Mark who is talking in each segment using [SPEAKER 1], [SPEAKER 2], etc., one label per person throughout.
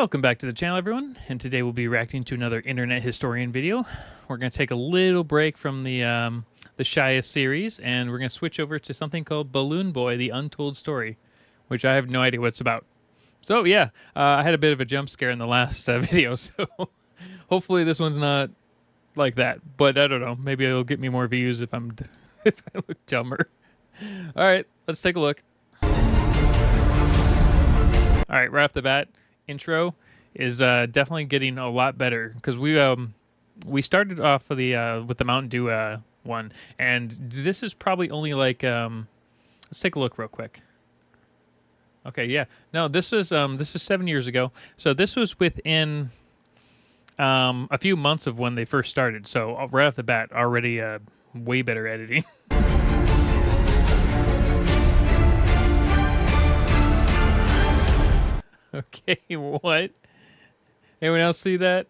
[SPEAKER 1] Welcome back to the channel, everyone, and today we'll be reacting to another internet historian video. We're going to take a little break from the Shia series, and we're going to switch over to something called Balloon Boy, the Untold Story, which I have no idea what it's about. So yeah, I had a bit of a jump scare in the last video, so hopefully this one's not like that. But I don't know, maybe it'll get me more views if if I look dumber. All right, let's take a look. All right, right off the bat, intro is definitely getting a lot better because we started off with the Mountain Dew one, and this is probably only like let's take a look real quick. Okay, yeah, no, this is 7 years ago, so this was within a few months of when they first started. So right off the bat, already way better editing. Okay, what? Anyone else see that?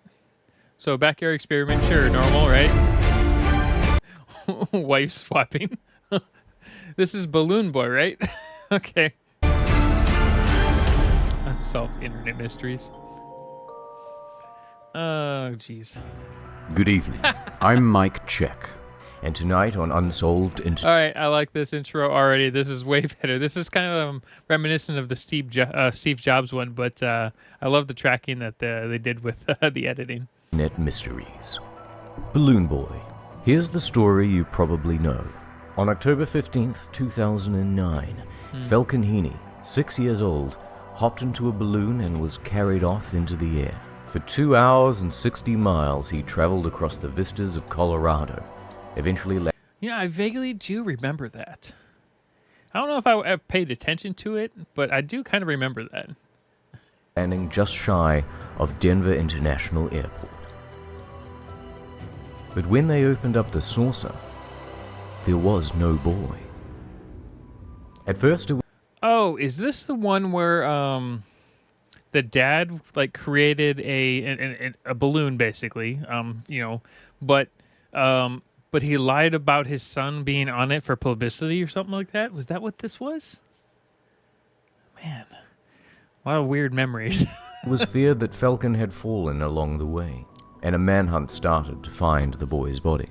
[SPEAKER 1] So backyard experiment, sure, normal, right? Wife swapping. This is Balloon Boy, right? Okay. Unsolved internet mysteries. Oh, jeez.
[SPEAKER 2] Good evening. I'm Mike Check, and tonight on Unsolved
[SPEAKER 1] All right, I like this intro already. This is way better. This is kind of reminiscent of the Steve Jobs one, but I love the tracking that they did with the editing.
[SPEAKER 2] Net Mysteries. Balloon Boy. Here's the story you probably know. On October 15th, 2009, Falcon Heaney, 6 years old, hopped into a balloon and was carried off into the air. For 2 hours and 60 miles, he traveled across the vistas of Colorado, eventually
[SPEAKER 1] Yeah, I vaguely do remember that. I don't know if I paid attention to it, but I do kind of remember that.
[SPEAKER 2] landing just shy of Denver International Airport. But when they opened up the saucer, there was no boy. At first it was
[SPEAKER 1] Oh, is this the one where the dad like created a balloon basically, but he lied about his son being on it for publicity or something like that? Was that what this was? Man, a lot of weird memories.
[SPEAKER 2] It was feared that Falcon had fallen along the way, and a manhunt started to find the boy's body.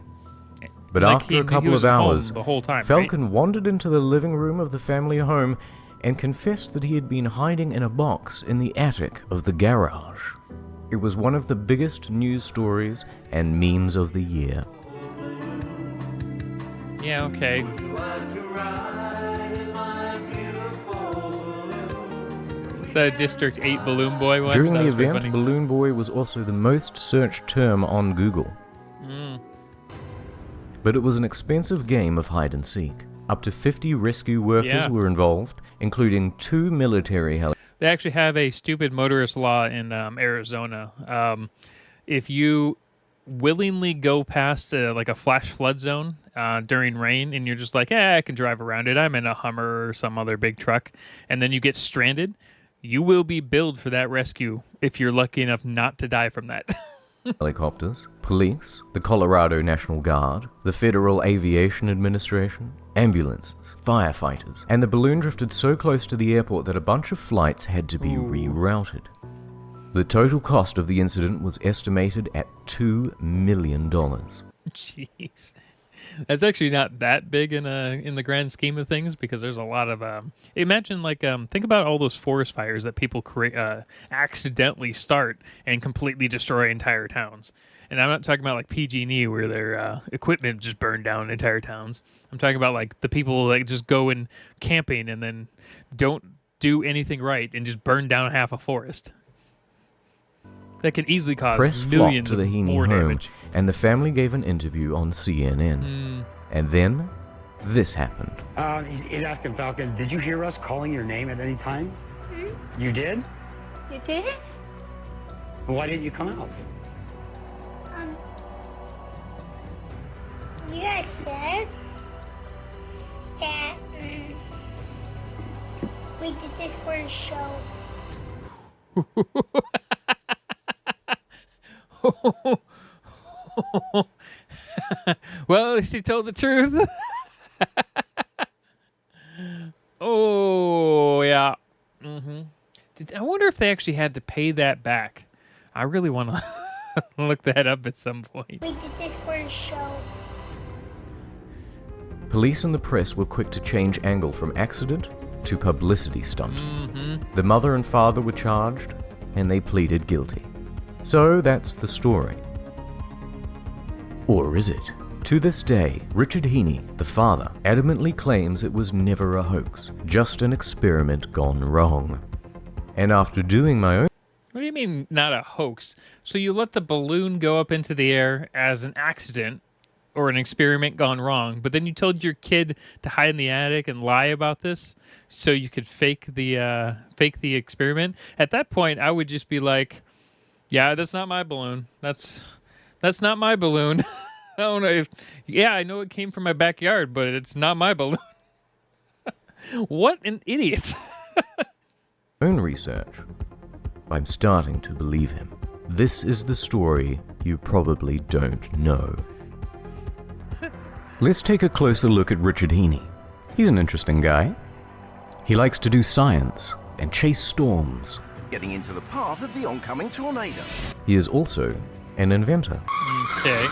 [SPEAKER 2] But
[SPEAKER 1] Like
[SPEAKER 2] after
[SPEAKER 1] he
[SPEAKER 2] a couple
[SPEAKER 1] was
[SPEAKER 2] of
[SPEAKER 1] at home
[SPEAKER 2] hours,
[SPEAKER 1] the whole time,
[SPEAKER 2] Falcon wandered into the living room of the family home and confessed that he had been hiding in a box in the attic of the garage. It was one of the biggest news stories and memes of the year.
[SPEAKER 1] Yeah, okay. The District 8 Balloon Boy one.
[SPEAKER 2] During
[SPEAKER 1] That
[SPEAKER 2] the
[SPEAKER 1] was pretty
[SPEAKER 2] event,
[SPEAKER 1] funny.
[SPEAKER 2] Balloon Boy was also the most searched term on Google. But it was an expensive game of hide and seek. Up to 50 rescue workers were involved, including 2 military helicopters.
[SPEAKER 1] They actually have a stupid motorist law in Arizona. If you willingly go past like a flash flood zone during rain and you're just like, I can drive around it, I'm in a Hummer or some other big truck, and then you get stranded, you will be billed for that rescue if you're lucky enough not to die from that.
[SPEAKER 2] Helicopters, police, the Colorado National Guard, the Federal Aviation Administration, ambulances, firefighters, and the balloon drifted so close to the airport that a bunch of flights had to be rerouted. The total cost of the incident was estimated at $2 million.
[SPEAKER 1] Jeez. That's actually not that big in the grand scheme of things, because there's a lot of imagine like think about all those forest fires that people accidentally start and completely destroy entire towns. And I'm not talking about like PG&E where their equipment just burned down entire towns. I'm talking about like the people like just go in camping and then don't do anything right and just burn down half a forest. That can easily cause
[SPEAKER 2] Press
[SPEAKER 1] millions
[SPEAKER 2] flocked to the
[SPEAKER 1] of
[SPEAKER 2] Heaney
[SPEAKER 1] more
[SPEAKER 2] home,
[SPEAKER 1] damage.
[SPEAKER 2] and the family gave an interview on CNN. And then, this happened.
[SPEAKER 3] He's asking Falcon, did you hear us calling your name at any time? You did?
[SPEAKER 4] You did?
[SPEAKER 3] Why didn't you come out?
[SPEAKER 4] You guys said that we did this for a show.
[SPEAKER 1] Well, at least he told the truth. Oh, yeah. I wonder if they actually had to pay that back. I really want to look that up at some point.
[SPEAKER 4] We did this for the show.
[SPEAKER 2] Police and the press were quick to change angle from accident to publicity stunt. The mother and father were charged, and they pleaded guilty. So that's the story. Or is it? To this day, Richard Heaney, the father, adamantly claims it was never a hoax, just an experiment gone wrong. And after doing my own...
[SPEAKER 1] What do you mean, not a hoax? So you let the balloon go up into the air as an accident or an experiment gone wrong, but then you told your kid to hide in the attic and lie about this so you could fake the experiment. At that point, I would just be like, "Yeah, that's not my balloon. That's not my balloon." I don't know yeah, I know it came from my backyard, but it's not my balloon. What an idiot.
[SPEAKER 2] own research, I'm starting to believe him. This is the story you probably don't know. Let's take a closer look at Richard Heaney. He's an interesting guy. He likes to do science and chase storms.
[SPEAKER 5] Getting into the path of the oncoming tornado.
[SPEAKER 2] He is also an inventor.
[SPEAKER 1] Okay.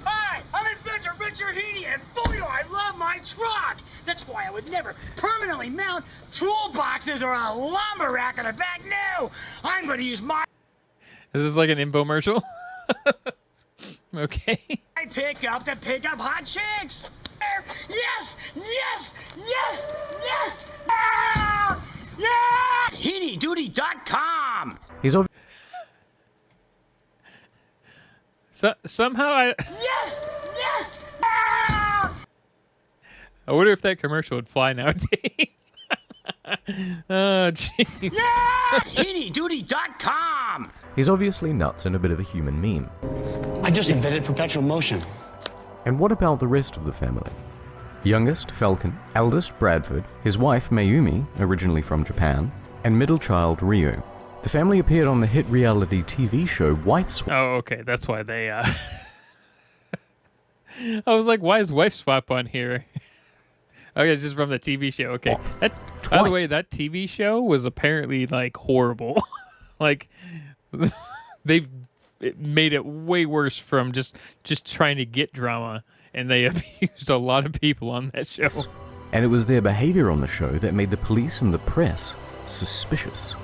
[SPEAKER 6] Hi, I'm inventor Richard Heaney, and boy do I love my truck! That's why I would never permanently mount toolboxes or a lumber rack on the back. No! I'm gonna use my
[SPEAKER 1] Is this like an infomercial? Okay.
[SPEAKER 6] pickup to pick up hot chicks! Yes! Yes! Yes! Yes! Yeah! Yeah! HeaneyDuty.com!
[SPEAKER 2] He's ob-
[SPEAKER 1] So somehow
[SPEAKER 6] Yes! Yes! Yeah!
[SPEAKER 1] I wonder if that commercial would fly nowadays. Oh, jeez.
[SPEAKER 6] Yeah! HeaneyDuty.com!
[SPEAKER 2] He's obviously nuts and a bit of a human meme.
[SPEAKER 3] I just invented perpetual motion.
[SPEAKER 2] And what about the rest of the family? Youngest, Falcon; eldest, Bradford; his wife, Mayumi, originally from Japan; and middle child, Ryu. The family appeared on the hit reality TV show Wife Swap.
[SPEAKER 1] Oh, okay. That's why they, I was like, why is Wife Swap on here? Okay, it's just from the TV show. Okay. That, by the way, that TV show was apparently, like, horrible. Like, they've made it way worse from just trying to get drama, and they abused a lot of people on that show.
[SPEAKER 2] And it was their behavior on the show that made the police and the press suspicious.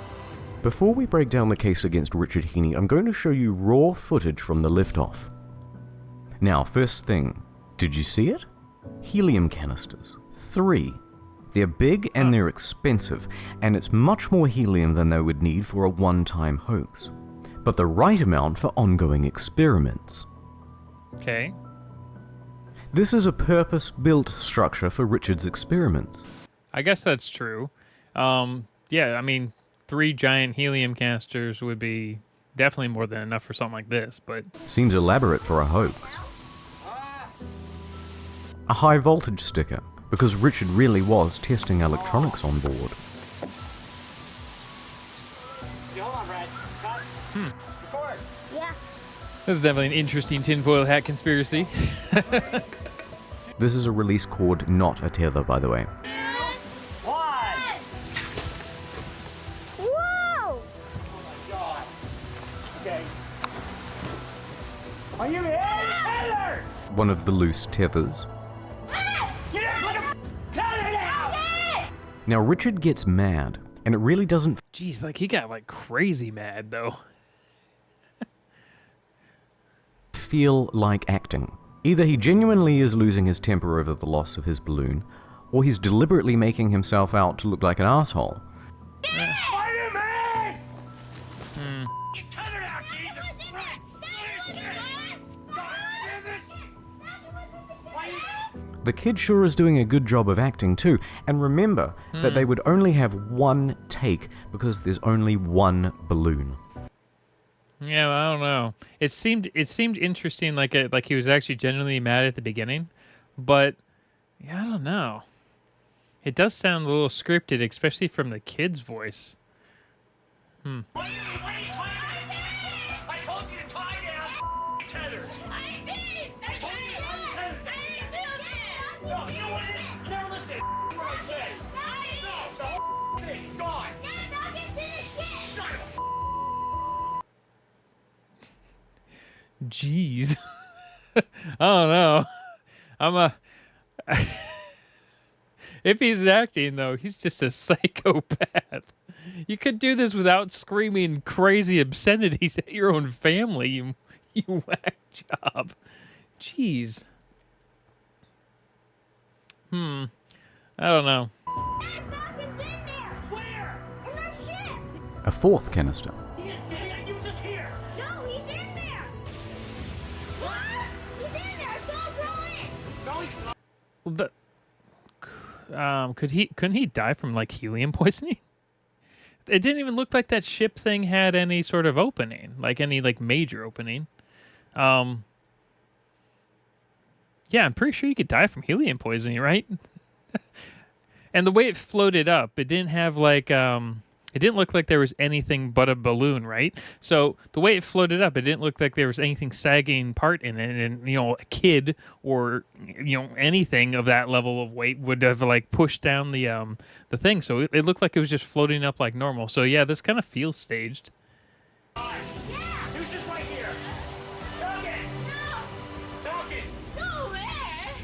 [SPEAKER 2] Before we break down the case against Richard Heaney, I'm going to show you raw footage from the liftoff. Now, first thing, did you see it? Helium canisters. 3. They're big and they're expensive, and it's much more helium than they would need for a one-time hoax, but the right amount for ongoing experiments.
[SPEAKER 1] Okay.
[SPEAKER 2] This is a purpose-built structure for Richard's experiments.
[SPEAKER 1] I guess that's true. Yeah, I mean, 3 giant helium canisters would be definitely more than enough for something like this, but...
[SPEAKER 2] Seems elaborate for a hoax. A high voltage sticker, because Richard really was testing electronics on board.
[SPEAKER 6] Hold on, Brad. Cut. Record.
[SPEAKER 4] Yeah.
[SPEAKER 1] This is definitely an interesting tinfoil hat conspiracy.
[SPEAKER 2] This is a release cord, not a tether, by the way.
[SPEAKER 6] One.
[SPEAKER 4] Whoa!
[SPEAKER 6] God. Okay. Are you in? Taylor!
[SPEAKER 2] One of the loose tethers.
[SPEAKER 6] You didn't put the tether down!
[SPEAKER 2] Now Richard gets mad, and it really doesn't
[SPEAKER 1] Jeez, like, he got, like, crazy mad, though.
[SPEAKER 2] feel like acting. Either he genuinely is losing his temper over the loss of his balloon, or he's deliberately making himself out to look like an asshole.
[SPEAKER 6] Spider-Man! Get tethered out, Jesus! Right. Why you...
[SPEAKER 2] The kid sure is doing a good job of acting too, and remember that they would only have one take because there's only one balloon.
[SPEAKER 1] Yeah, well, I don't know. It seemed interesting, like he was actually genuinely mad at the beginning, but yeah, I don't know. It does sound a little scripted, especially from the kid's voice.
[SPEAKER 6] What are you I told you to tie down tethers! No, you know what it is? You never listen to what I say! No, the whole Hey, gone.
[SPEAKER 1] Jeez. I don't know. I'm a. If he's acting, though, he's just a psychopath. You could do this without screaming crazy obscenities at your own family, you whack job. Jeez. I don't know.
[SPEAKER 6] Where?
[SPEAKER 7] A fourth canister.
[SPEAKER 6] He is dead. You just here.
[SPEAKER 4] No, he's in there. What? He's in there. Don't throw it.
[SPEAKER 6] No, he's not.
[SPEAKER 1] Well, couldn't he die from like helium poisoning? It didn't even look like that ship thing had any sort of opening, like any like major opening. Yeah, I'm pretty sure you could die from helium poisoning, right? And the way it floated up, it didn't have like it didn't look like there was anything but a balloon, right? So the way it floated up, it didn't look like there was anything sagging part in it, and a kid or anything of that level of weight would have like pushed down the thing. So it looked like it was just floating up like normal. So yeah, this kind of feels staged.
[SPEAKER 6] He was just right here. Duncan! Duncan!
[SPEAKER 4] No, man.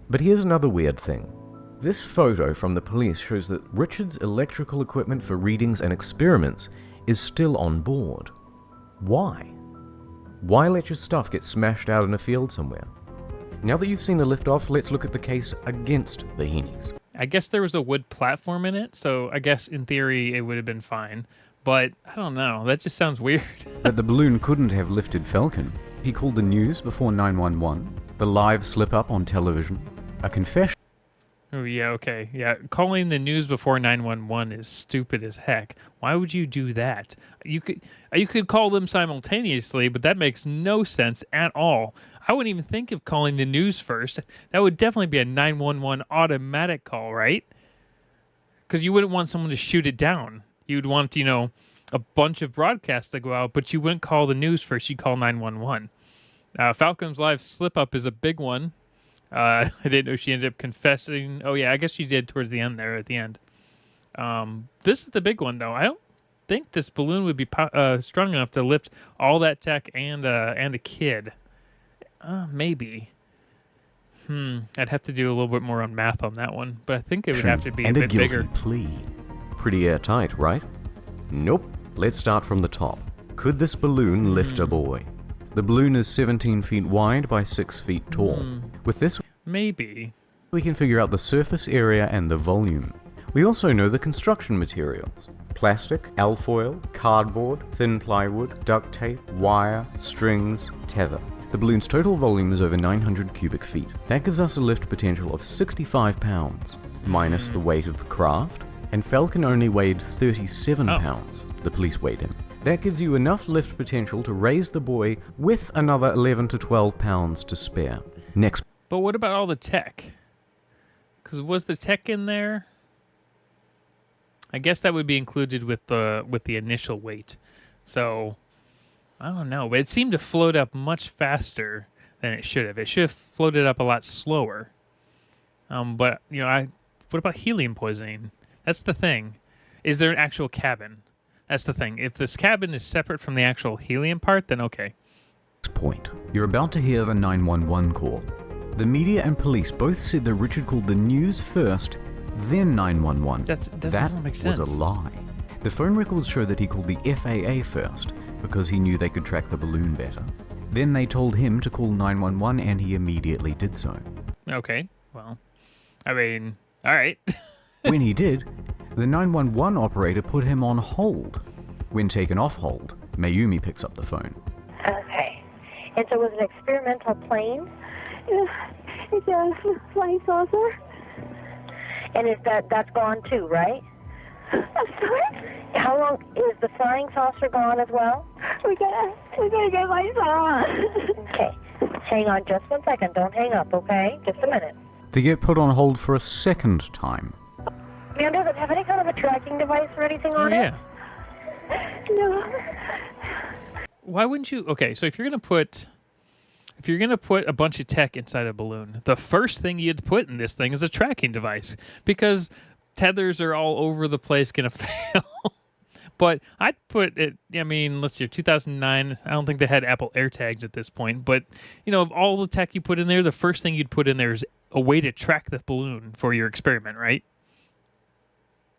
[SPEAKER 2] But here's another weird thing. This photo from the police shows that Richard's electrical equipment for readings and experiments is still on board. Why? Why let your stuff get smashed out in a field somewhere? Now that you've seen the liftoff, let's look at the case against the Heenies.
[SPEAKER 1] I guess there was a wood platform in it, so I guess in theory it would have been fine. But I don't know. That just sounds weird.
[SPEAKER 7] That the balloon couldn't have lifted Falcon. He called the news before 911. The live slip-up on television. A confession.
[SPEAKER 1] Oh, yeah, okay. Yeah, calling the news before 911 is stupid as heck. Why would you do that? You could call them simultaneously, but that makes no sense at all. I wouldn't even think of calling the news first. That would definitely be a 911 automatic call, right? Because you wouldn't want someone to shoot it down. You'd want, a bunch of broadcasts to go out, but you wouldn't call the news first. You'd call 911. Falcon's live slip-up is a big one. I didn't know she ended up confessing. Oh, yeah, I guess she did towards the end there at the end. This is the big one, though. I don't think this balloon would be strong enough to lift all that tech and a kid. Maybe. I'd have to do a little bit more on math on that one, but I think it would have to be a
[SPEAKER 2] and
[SPEAKER 1] bit
[SPEAKER 2] guilty
[SPEAKER 1] bigger.
[SPEAKER 2] plea. Pretty airtight, right? Nope. Let's start from the top. Could this balloon lift a boy? The balloon is 17 feet wide by 6 feet tall. With this,
[SPEAKER 1] Maybe.
[SPEAKER 2] we can figure out the surface area and the volume. We also know the construction materials. Plastic, alfoil, cardboard, thin plywood, duct tape, wire, strings, tether. The balloon's total volume is over 900 cubic feet. That gives us a lift potential of 65 pounds, minus the weight of the craft, and Falcon only weighed 37 pounds. The police weighed him. That gives you enough lift potential to raise the boy with another 11 to 12 pounds to spare. Next.
[SPEAKER 1] But what about all the tech? Because was the tech in there? I guess that would be included with the initial weight. So I don't know, but it seemed to float up much faster than it should have. It should have floated up a lot slower. But what about helium poisoning? That's the thing. Is there an actual cabin? That's the thing. If this cabin is separate from the actual helium part, then okay.
[SPEAKER 7] Point. You're about to hear the 911 call. The media and police both said that Richard called the news first, then 911.
[SPEAKER 1] That doesn't make sense.
[SPEAKER 7] Was a lie. The phone records show that he called the FAA first, because he knew they could track the balloon better. Then they told him to call 911 and he immediately did so.
[SPEAKER 1] Okay, well, I mean, all right.
[SPEAKER 7] When he did, the 911 operator put him on hold. When taken off hold, Mayumi picks up the phone.
[SPEAKER 8] Okay. And so it was an experimental plane?
[SPEAKER 4] It's a flying saucer.
[SPEAKER 8] And that's gone too, right?
[SPEAKER 4] Sorry?
[SPEAKER 8] How long is the flying saucer gone as well?
[SPEAKER 4] We gotta get my son.
[SPEAKER 8] Okay. Hang on just 1 second. Don't hang up, okay? Just a minute.
[SPEAKER 7] They get put on hold for a second time.
[SPEAKER 8] Ma'am, does it have any kind of a tracking device or anything on
[SPEAKER 1] yeah.
[SPEAKER 8] it?
[SPEAKER 4] No.
[SPEAKER 1] Why wouldn't you? Okay, so if you're gonna put a bunch of tech inside a balloon, the first thing you'd put in this thing is a tracking device, because tethers are all over the place, gonna fail. But I'd put it, I mean, let's see, 2009, I don't think they had Apple AirTags at this point, but, you know, of all the tech you put in there, the first thing you'd put in there is a way to track the balloon for your experiment, right?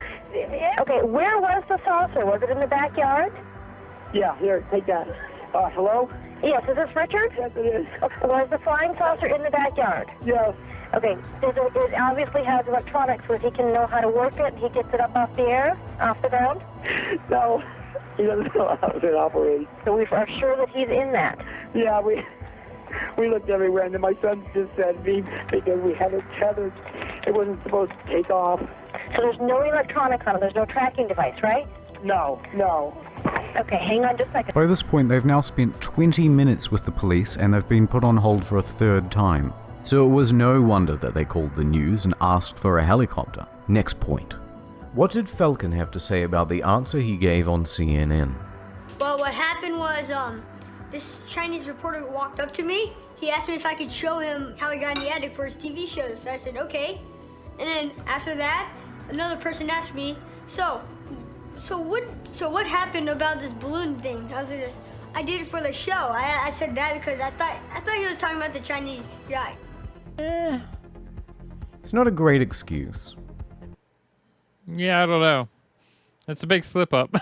[SPEAKER 8] Okay, where was the saucer? Was it in the backyard?
[SPEAKER 6] Yeah, here, take that. Hello?
[SPEAKER 8] Yes, is this Richard?
[SPEAKER 6] Yes, it is.
[SPEAKER 8] Okay, was the flying saucer in the backyard?
[SPEAKER 6] Yes.
[SPEAKER 8] Okay, it obviously has electronics so that he can know how to work it. He gets it up off the air, off the ground.
[SPEAKER 6] No, he doesn't know how it operates.
[SPEAKER 8] So we are sure that he's in that.
[SPEAKER 6] Yeah, we looked everywhere, and then my son just said because we had it tethered, it wasn't supposed to take off.
[SPEAKER 8] So there's no electronics on it. There's no tracking device, right?
[SPEAKER 6] No.
[SPEAKER 8] Okay, hang on just a second.
[SPEAKER 7] By this point, they've now spent 20 minutes with the police and they've been put on hold for a third time. So it was no wonder that they called the news and asked for a helicopter. Next point.
[SPEAKER 2] What did Falcon have to say about the answer he gave on CNN?
[SPEAKER 4] Well, what happened was, this Chinese reporter walked up to me. He asked me if I could show him how he got in the attic for his TV shows. So I said, okay. And then after that, another person asked me, so what happened about this balloon thing? I was like, I did it for the show. I said that because I thought he was talking about the Chinese guy.
[SPEAKER 2] It's not a great excuse.
[SPEAKER 1] Yeah, I don't know. That's a big slip up.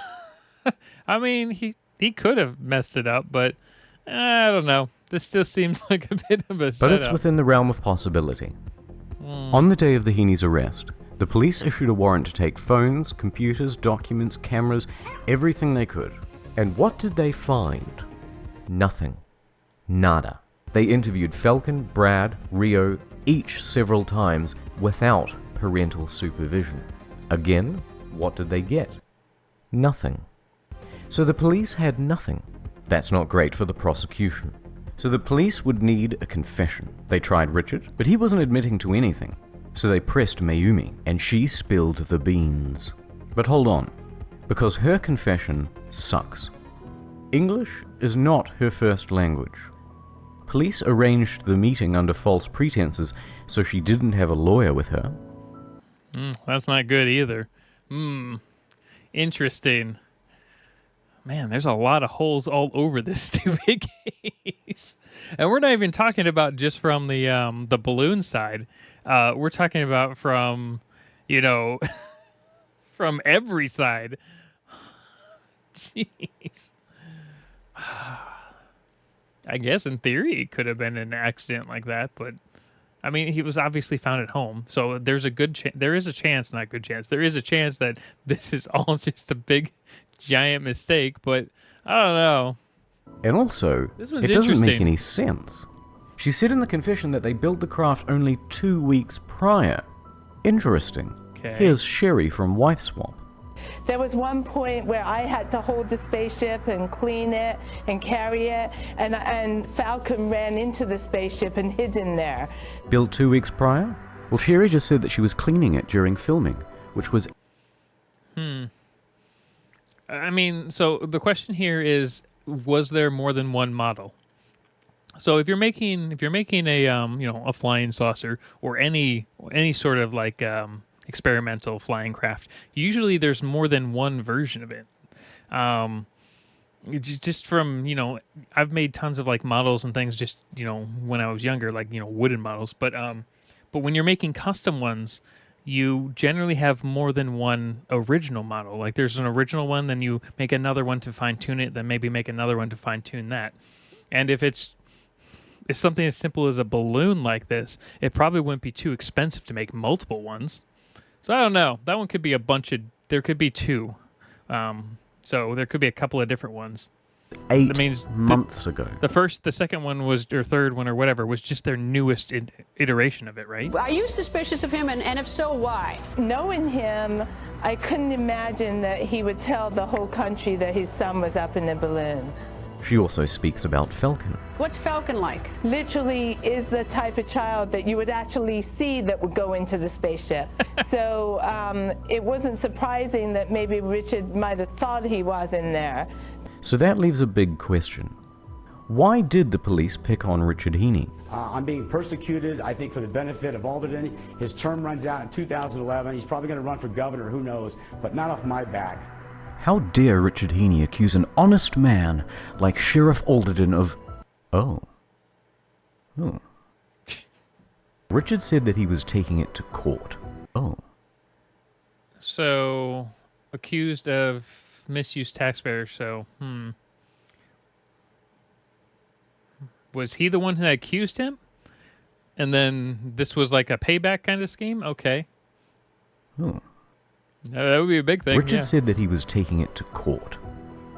[SPEAKER 1] I mean, he could have messed it up, but I don't know. This still seems like a bit of a setup.
[SPEAKER 2] But it's within the realm of possibility. On the day of the Heaney's arrest, the police issued a warrant to take phones, computers, documents, cameras, everything they could. And what did they find? Nothing. Nada. They interviewed Falcon, Brad, Rio, each several times without parental supervision. Again, what did they get? Nothing. So the police had nothing. That's not great for the prosecution. So the police would need a confession. They tried Richard, but he wasn't admitting to anything. So they pressed Mayumi, and she spilled the beans. But hold on, because her confession sucks. English is not her first language. Police arranged the meeting under false pretenses, so she didn't have a lawyer with her.
[SPEAKER 1] That's not good either. Interesting. Man, there's a lot of holes all over this stupid case. And we're not even talking about just from the balloon side. We're talking about from, from every side. Jeez. I guess in theory it could have been an accident like that, but I mean, he was obviously found at home, so there's a good chance. There is a chance, not good chance. There is a chance that this is all just a big, giant mistake. But I don't know.
[SPEAKER 2] And also,
[SPEAKER 1] This one's
[SPEAKER 2] it doesn't make
[SPEAKER 1] interesting.
[SPEAKER 2] any sense. She said in the confession that they built the craft only 2 weeks prior. Interesting.
[SPEAKER 1] Okay.
[SPEAKER 2] Here's Sherry from Wife Swap.
[SPEAKER 9] There was one point where I had to hold the spaceship and clean it and carry it, and Falcon ran into the spaceship and hid in there.
[SPEAKER 2] Built 2 weeks prior? Well, Sherry just said that she was cleaning it during filming, which was...
[SPEAKER 1] I mean, so the question here is, was there more than one model? So if you're making a a flying saucer or any sort of like experimental flying craft, usually there's more than one version of it. Just from I've made tons of like models and things just when I was younger, like wooden models, but when you're making custom ones, you generally have more than one original model. Like there's an original one, then you make another one to fine tune it, then maybe make another one to fine tune that. And if it's something as simple as a balloon like this, it probably wouldn't be too expensive to make multiple ones. So I don't know. That one could be there could be two. So there could be a couple of different ones.
[SPEAKER 2] 8
[SPEAKER 1] That means
[SPEAKER 2] months ago.
[SPEAKER 1] the second one or third one or whatever was just their newest iteration of it, right?
[SPEAKER 10] Are you suspicious of him, and if so, why?
[SPEAKER 9] Knowing him, I couldn't imagine that he would tell the whole country that his son was up in a balloon.
[SPEAKER 2] She also speaks about Falcon.
[SPEAKER 10] What's Falcon like?
[SPEAKER 9] Literally is the type of child that you would actually see that would go into the spaceship. So it wasn't surprising that maybe Richard might have thought he was in there.
[SPEAKER 2] So that leaves a big question. Why did the police pick on Richard Heaney?
[SPEAKER 3] I'm being persecuted, I think, for the benefit of Alderton. His term runs out in 2011. He's probably going to run for governor, who knows, but not off my back.
[SPEAKER 2] How dare Richard Heaney accuse an honest man like Sheriff Alderton of... Oh. Richard said that he was taking it to court. Oh.
[SPEAKER 1] So, accused of misused taxpayers, so, Was he the one that accused him? And then this was like a payback kind of scheme? Okay. That would be a big thing.
[SPEAKER 2] Richard said that he was taking it to court.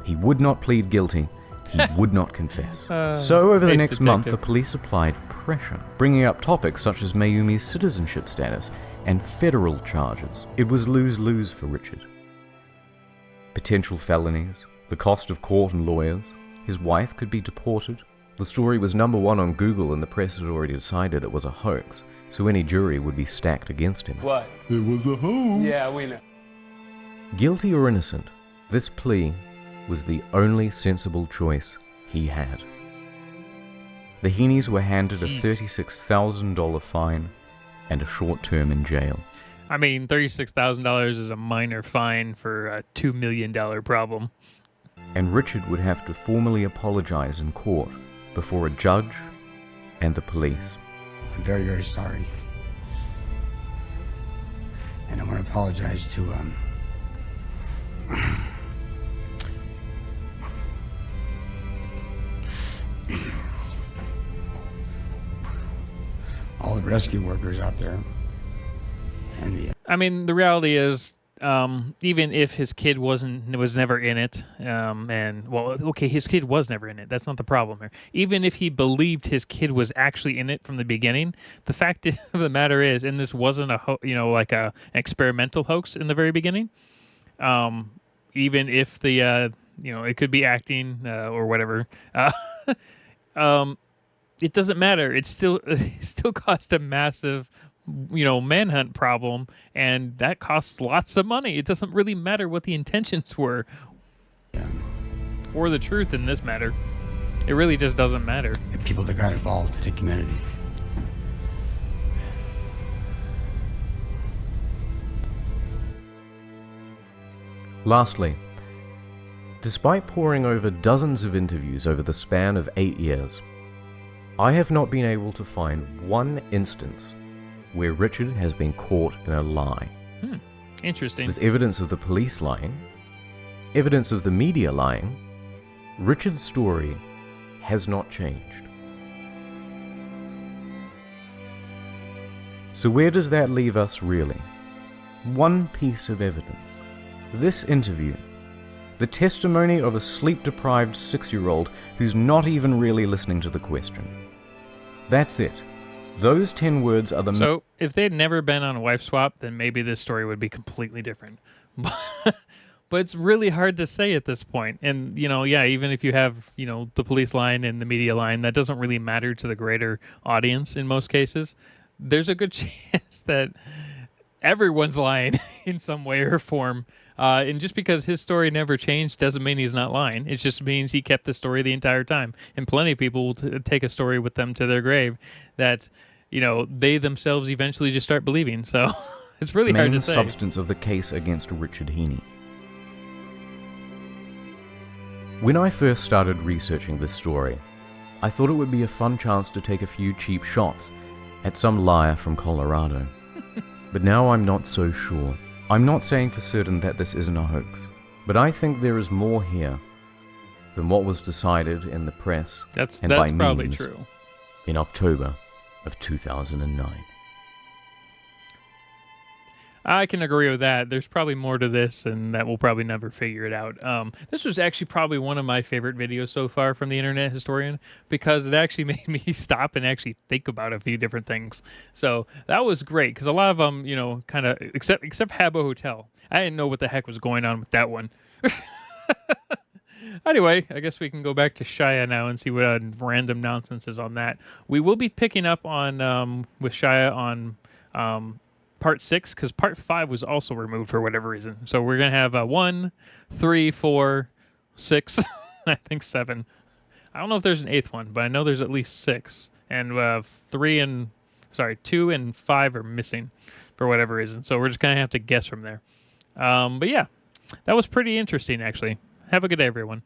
[SPEAKER 2] He would not plead guilty. He would not confess. So over the next month, the police applied pressure, bringing up topics such as Mayumi's citizenship status and federal charges. It was lose-lose for Richard. Potential felonies, the cost of court and lawyers, his wife could be deported. The story was #1 on Google and the press had already decided it was a hoax, so any jury would be stacked against him.
[SPEAKER 11] What?
[SPEAKER 2] It was a hoax.
[SPEAKER 11] Yeah, we know.
[SPEAKER 2] Guilty or innocent, this plea was the only sensible choice he had. The Heaneys were handed a $36,000 fine and a short term in jail.
[SPEAKER 1] I mean, $36,000 is a minor fine for a $2 million problem.
[SPEAKER 2] And Richard would have to formally apologize in court before a judge and the police.
[SPEAKER 3] I'm very, very sorry. And I want to apologize to, all the rescue workers out there. And
[SPEAKER 1] I mean, the reality is, even if his kid was never in it, his kid was never in it. That's not the problem here. Even if he believed his kid was actually in it from the beginning, the fact of the matter is, and this wasn't an experimental hoax in the very beginning. Even if the it could be acting or whatever, it doesn't matter. It still cost a massive manhunt problem, and that costs lots of money. It doesn't really matter what the intentions were or the truth in this matter. It really just doesn't matter.
[SPEAKER 3] the people that got involved in the community.
[SPEAKER 2] Lastly, despite poring over dozens of interviews over the span of 8 years, I have not been able to find one instance where Richard has been caught in a lie.
[SPEAKER 1] Interesting.
[SPEAKER 2] There's evidence of the police lying, evidence of the media lying. Richard's story has not changed. So where does that leave us really? One piece of evidence. This interview. The testimony of a sleep-deprived 6-year-old who's not even really listening to the question. That's it. Those 10 words are the...
[SPEAKER 1] So, if they'd never been on a wife swap, then maybe this story would be completely different. But it's really hard to say at this point. And, even if you have, the police line and the media line, that doesn't really matter to the greater audience in most cases. There's a good chance that everyone's lying in some way or form. And just because his story never changed doesn't mean he's not lying. It just means he kept the story the entire time. And plenty of people will take a story with them to their grave that... they themselves eventually just start believing. So it's really hard to say.
[SPEAKER 2] Main substance of the case against Richard Heaney. When I first started researching this story, I thought it would be a fun chance to take a few cheap shots at some liar from Colorado. But now I'm not so sure. I'm not saying for certain that this isn't a hoax, but I think there is more here than what was decided in the press
[SPEAKER 1] that's
[SPEAKER 2] by
[SPEAKER 1] probably
[SPEAKER 2] memes
[SPEAKER 1] true.
[SPEAKER 2] In October of 2009.
[SPEAKER 1] I can agree with that. There's probably more to this, and that we'll probably never figure it out. This was actually probably one of my favorite videos so far from the Internet Historian, because it actually made me stop and actually think about a few different things. So that was great, because a lot of them, kind of, except Habbo Hotel. I didn't know what the heck was going on with that one. Anyway, I guess we can go back to Shia now and see what random nonsense is on that. We will be picking up on with Shia on part 6, because part 5 was also removed for whatever reason. So we're gonna have 1, 3, 4, 6, I think 7. I don't know if there's an 8th one, but I know there's at least 6, and 2 and 5 are missing for whatever reason. So we're just gonna have to guess from there. But yeah, that was pretty interesting, actually. Have a good day, everyone.